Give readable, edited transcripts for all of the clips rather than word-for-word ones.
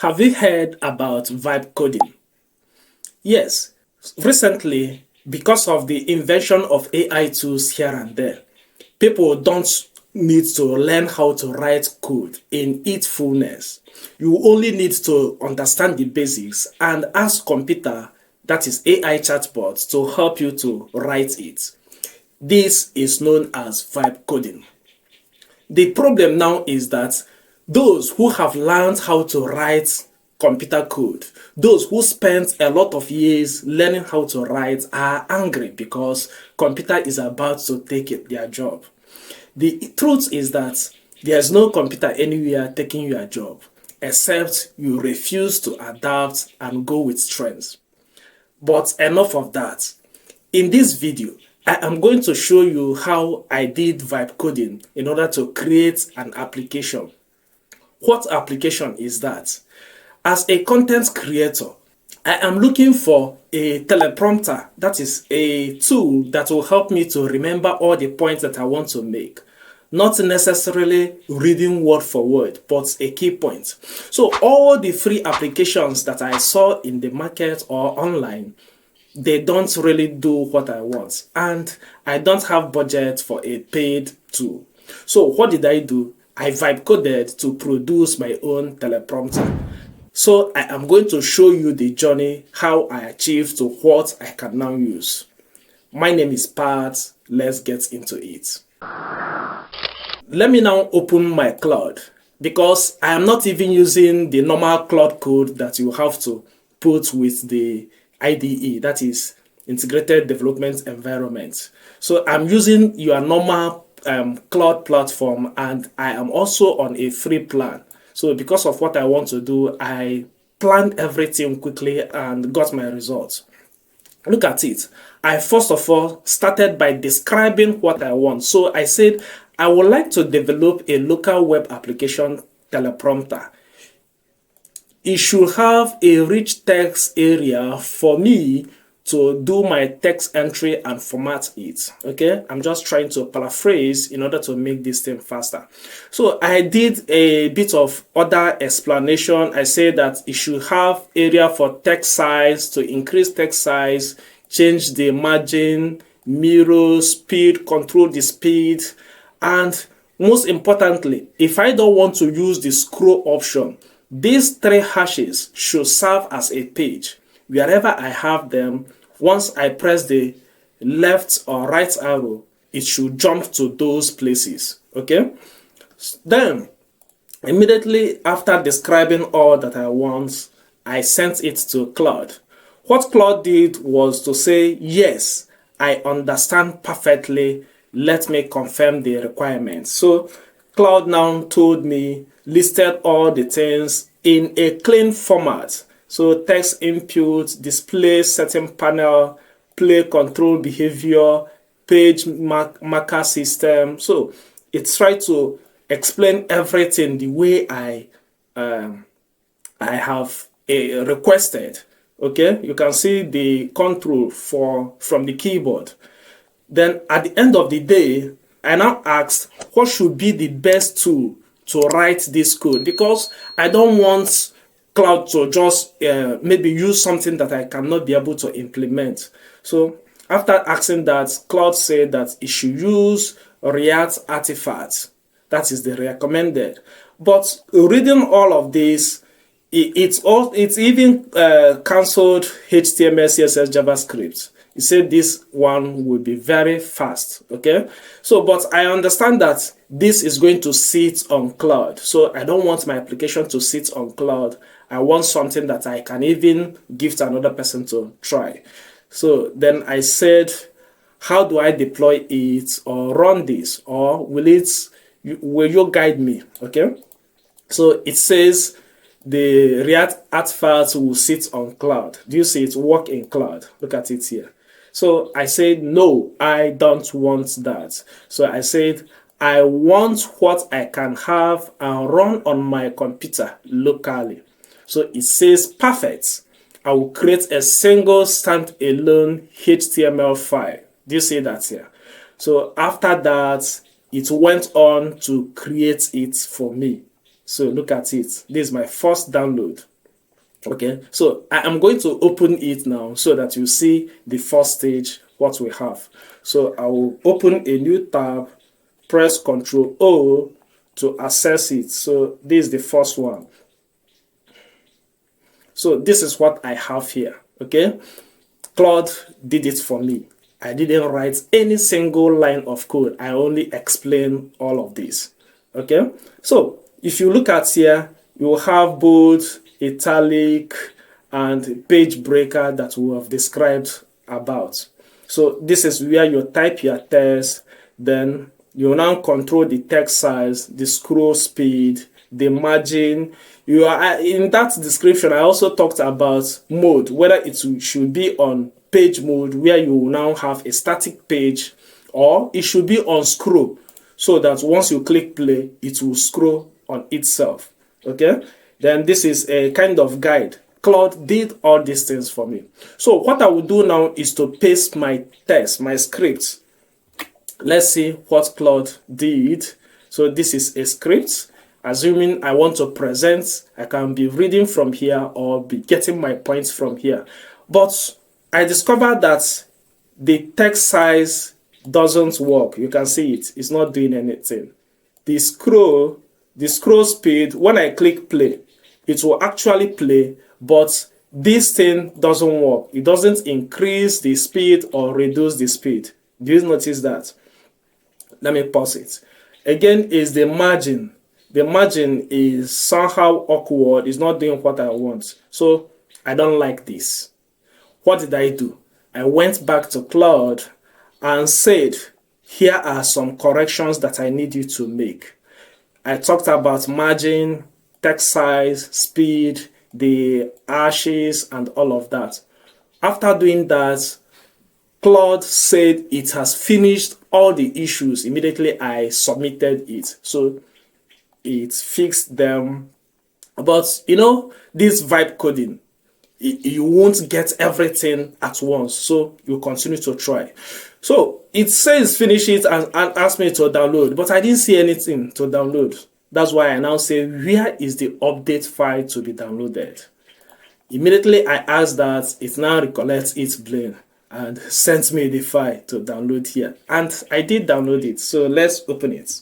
Have you heard about vibe coding? Yes, recently, because of the invention of AI tools here and there, people don't need to learn how to write code in its fullness. You only need to understand the basics and ask computer, that is AI chatbot, to help you to write it. This is known as vibe coding. The problem now is that those who have learned how to write computer code, those who spent a lot of years learning how to write, are angry because computer is about to take their job. The truth is that there's no computer anywhere taking your job, except you refuse to adapt and go with trends. But enough of that. In this video, I am going to show you how I did vibe coding in order to create an application. What application is that? As a content creator, I am looking for a teleprompter, that is a tool that will help me to remember all the points that I want to make. Not necessarily reading word for word, but a key point. So all the free applications that I saw in the market or online, they don't really do what I want, and I don't have budget for a paid tool. So what did I do? I vibe coded to produce my own teleprompter. So I am going to show you the journey, how I achieved to what I can now use. My name is Pat. Let's get into it. Let me now open my Claude, because I am not even using the normal Claude code that you have to put with the IDE, that is Integrated Development Environment. So I'm using your normal Claude platform, and I am also on a free plan. So because of what I want to do, I planned everything quickly and got my results. Look at it. I first of all started by describing what I want. So I said, I would like to develop a local web application teleprompter. It should have a rich text area for me to do my text entry and format it. Okay, I'm just trying to paraphrase in order to make this thing faster. So I did a bit of other explanation. I said that it should have area for text size, to increase text size, change the margin, mirror, speed, control the speed, and most importantly, if I don't want to use the scroll option, these three hashes should serve as a page. Wherever I have them, once I press the left or right arrow, it should jump to those places. Okay? Then, immediately after describing all that I want, I sent it to Claude. What Claude did was to say, yes, I understand perfectly. Let me confirm the requirements. So Claude now told me, listed all the things in a clean format. So text input, display setting panel, play control behavior, page marker system. So it's trying to explain everything the way I have requested. Okay, you can see the control from the keyboard. Then at the end of the day, I now asked what should be the best tool to write this code, because I don't want Claude to just maybe use something that I cannot be able to implement. So after asking that, Claude said that it should use React artifacts. That is the recommended. But reading all of this, it's even cancelled HTML, CSS, JavaScript. He said this one will be very fast. Okay, so but I understand that this is going to sit on Claude, so I don't want my application to sit on Claude. I want something that I can even give to another person to try. So then I said, how do I deploy it or run this, or will you guide me? Okay, so it says the React artifacts will sit on Claude. Do you see it work in Claude? Look at it here. So I said, no, I don't want that. So I said, I want what I can have and run on my computer locally. So it says, perfect. I will create a single standalone HTML file. Do you see that here? So after that, it went on to create it for me. So look at it. This is my first download. Okay, so I am going to open it now so that you see the first stage, what we have. So I will open a new tab, press Ctrl O to access it. So this is the first one. So this is what I have here. Okay, Claude did it for me. I didn't write any single line of code. I only explain all of this. Okay, so if you look at here, you will have both italic and page breaker that we have described about. So this is where you type your text, then you now control the text size, the scroll speed, the margin. You are in that description. I also talked about mode, whether it should be on page mode, where you will now have a static page, or it should be on scroll, so that once you click play, it will scroll on itself. Okay, then this is a kind of guide. Claude did all these things for me. So what I will do now is to paste my text, my script. Let's see what Claude did. So this is a script. Assuming I want to present, I can be reading from here or be getting my points from here. But I discovered that the text size doesn't work. You can see it. It's not doing anything. The scroll speed, when I click play, it will actually play, but this thing doesn't work. It doesn't increase the speed or reduce the speed. Do you notice that? Let me pause it. Again, is the margin. The margin is somehow awkward. It's not doing what I want. So I don't like this. What did I do? I went back to Claude and said, here are some corrections that I need you to make. I talked about margin, text size, speed, the hashes, and all of that. After doing that, Claude said it has finished all the issues. Immediately I submitted it. So it fixed them. But you know, this vibe coding, you won't get everything at once. So you continue to try. So it says finish it and ask me to download, but I didn't see anything to download. That's why I now say, where is the update file to be downloaded? Immediately I asked that, it now recollects its brain and sent me the file to download here. And I did download it. So let's open it.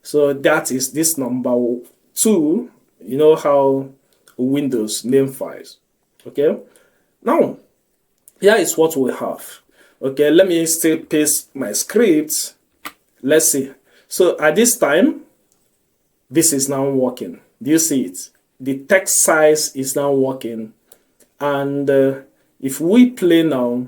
So that is this number 2. You know how Windows name files. Okay. Now, here is what we have. Okay, let me still paste my script. Let's see. So at this time, this is now working. Do you see it? The text size is now working. And if we play now,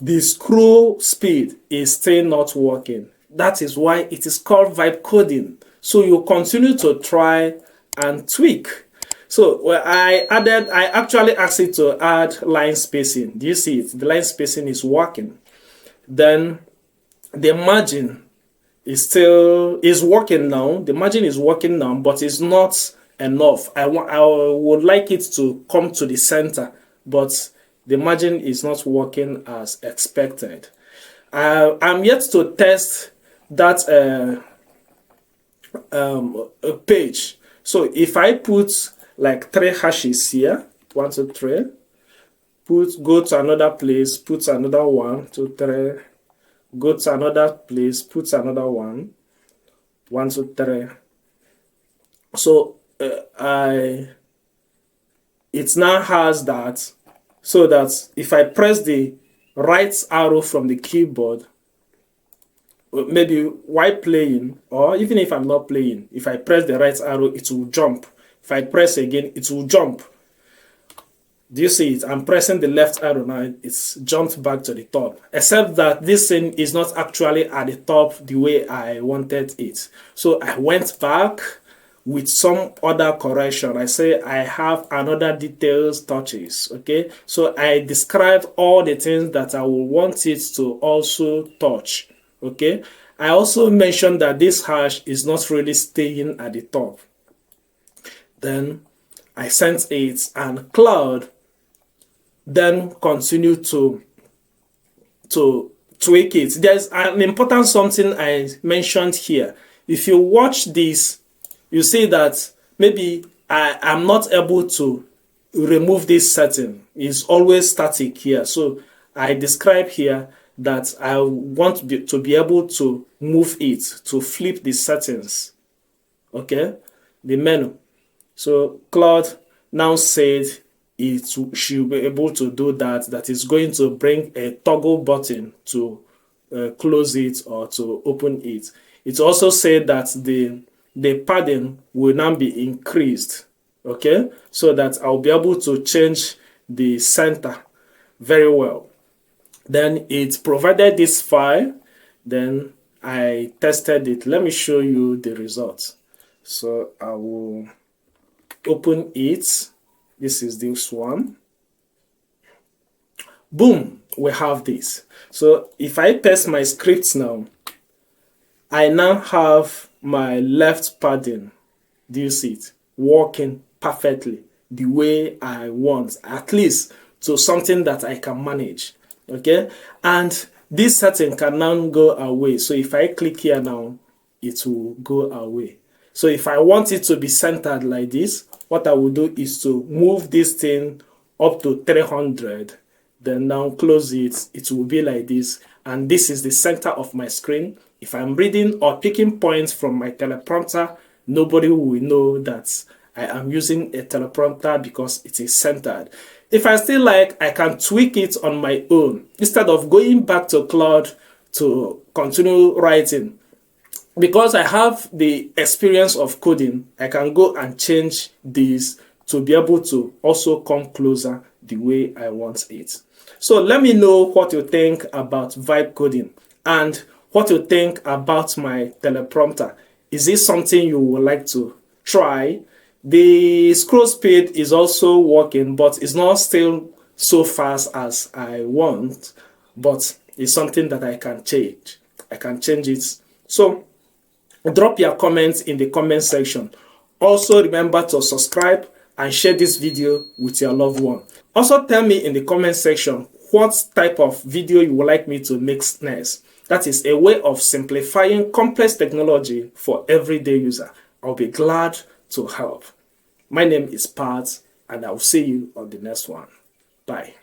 the scroll speed is still not working. That is why it is called vibe coding. So you continue to try and tweak. So I actually asked it to add line spacing. Do you see it? The line spacing is working. Then the margin is working now. The margin is working now, but it's not enough. I would like it to come to the center, but the margin is not working as expected. I'm yet to test that page. So if I put like 3 hashes here, 1, 2, 3, go to another place, put another 1, 2, 3, go to another place, put another 1, 1, 2, 3. So it now has that, so that if I press the right arrow from the keyboard, maybe while playing, or even if I'm not playing, if I press the right arrow, it will jump. If I press again, it will jump. Do you see it? I'm pressing the left arrow now, it's jumped back to the top. Except that this thing is not actually at the top the way I wanted it. So I went back with some other correction. I say I have another details touches. Okay, so I described all the things that I will want it to also touch. Okay, I also mentioned that this hash is not really staying at the top. Then I sent it, and Claude then continued to tweak it. There's an important something I mentioned here. If you watch this, you see that maybe I am not able to remove this setting. It's always static here. So I describe here that I want to be able to move it, to flip the settings. Okay, the menu. So Claude now said it should be able to do that. That is going to bring a toggle button to close it or to open it. It also said that the padding will now be increased. Okay, so that I'll be able to change the center very well. Then it provided this file. Then I tested it. Let me show you the results. So I will open it. This is this one. Boom, we have this. So if I paste my scripts now, I now have my left padding. Do you see it? Working perfectly the way I want, at least to something that I can manage. Okay, and this setting can now go away. So if I click here now, it will go away. So if I want it to be centered like this, what I will do is to move this thing up to 300, then now close it. It will be like this, and this is the center of my screen. If I'm reading or picking points from my teleprompter, nobody will know that I am using a teleprompter because it is centered. If I still like, I can tweak it on my own instead of going back to Claude to continue writing. Because I have the experience of coding, I can go and change this to be able to also come closer the way I want it. So let me know what you think about vibe coding and what you think about my teleprompter. Is this something you would like to try? The scroll speed is also working, but it's not still so fast as I want, but it's something that I can change. I can change it. So drop your comments in the comment section. Also remember to subscribe and share this video with your loved one. Also tell me in the comment section what type of video you would like me to make next. That is a way of simplifying complex technology for everyday user. I'll be glad to help. My name is Pat, and I'll see you on the next one. Bye.